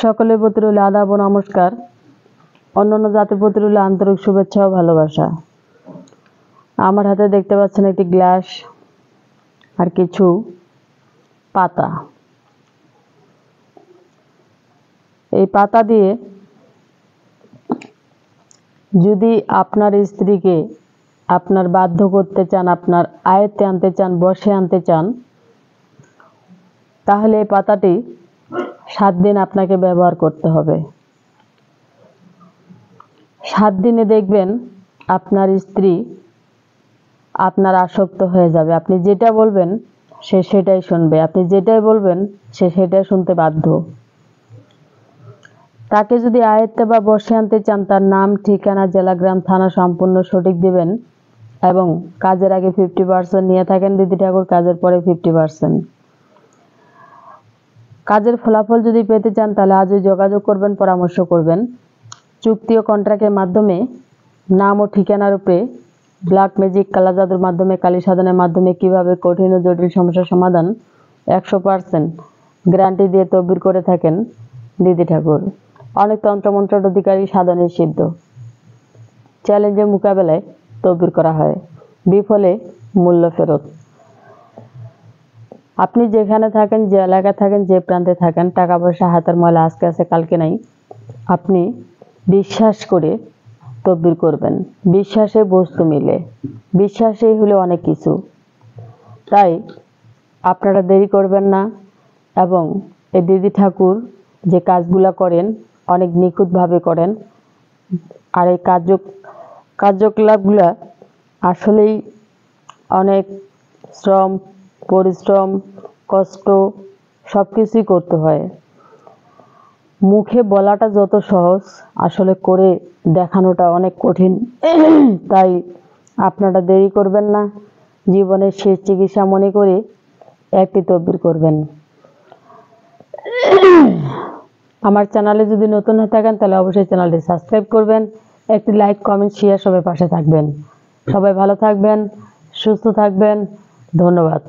সকলের প্রতি রইল আদাব ও নমস্কার। অন্যান্য জাতির প্রতি রইল আন্তরিক শুভেচ্ছা ও ভালোবাসা। আমার হাতে দেখতে পাচ্ছেন একটি গ্লাস আর কিছু পাতা। এই পাতা দিয়ে যদি আপনার স্ত্রীকে আপনার বাধ্য করতে চান, আপনার আয়ত্তে আনতে চান, বশে আনতে চান, তাহলে এই পাতাটি 7 দিন আপনাকে ব্যবহার করতে হবে। 7 দিনে দেখবেন আপনার স্ত্রী আপনার আসক্ত হয়ে যাবে। আপনি যেটা বলবেন সে সেটাই শুনবে, আপনি যেটাই বলবেন সে সেটাই শুনতে বাধ্য। তাকে যদি আয়ত্তে বা বশে আনতে চান, তার নাম, ঠিকানা, জেলা, গ্রাম, থানা সম্পূর্ণ সঠিক দিবেন এবং কাজের আগে 50% নিয়ে থাকেন দিদি ঠাকুর, কাজের পরে 50%। কাজের ফলাফল যদি পেতে চান তাহলে আজই যোগাযোগ করবেন, পরামর্শ করবেন। চুক্তি ও কন্ট্রাক্টের মাধ্যমে নাম ও ঠিকানার উপরে ব্ল্যাক ম্যাজিক, কালা জাদুর মাধ্যমে, কালী সাধনের মাধ্যমে কিভাবে কঠিন ও জটিল সমস্যার সমাধান 100% গ্যারান্টি দিয়ে তদবির করে থাকেন দিদি ঠাকুর। অনেক তন্ত্রমন্ত্রের অধিকারী, সাধনে সিদ্ধ। চ্যালেঞ্জের মোকাবেলায় তদবির করা হয়, বিফলে মূল্য ফেরত। আপনি যেখানে থাকেন, যে এলাকায় থাকেন, যে প্রান্তে থাকেন, টাকা পয়সা হাতের ময়লা আজকে আছে কালকে নাই, আপনি বিশ্বাস করে তদবির করবেন। বিশ্বাসে বস্তু মিলে, বিশ্বাসেই হলো অনেক কিছু। তাই আপনারা দেরি করবেন না এবং এই দিদি ঠাকুর যে কাজগুলা করেন অনেক নিখুঁতভাবে করেন। আর এই কার্যকলাপগুলা আসলেই অনেক শ্রম, পরিশ্রম, কষ্ট সব কিছুই করতে হয়। মুখে বলাটা যত সহজ, আসলে করে দেখানোটা অনেক কঠিন। তাই আপনারা দেরি করবেন না, জীবনের শেষ চিকিৎসা মনে করে একটি তদবির করবেন। আমার চ্যানেলে যদি নতুন হয়ে থাকেন তাহলে অবশ্যই চ্যানেলটি সাবস্ক্রাইব করবেন, একটি লাইক, কমেন্ট, শেয়ার, সবাই পাশে থাকবেন। সবাই ভালো থাকবেন, সুস্থ থাকবেন। ধন্যবাদ।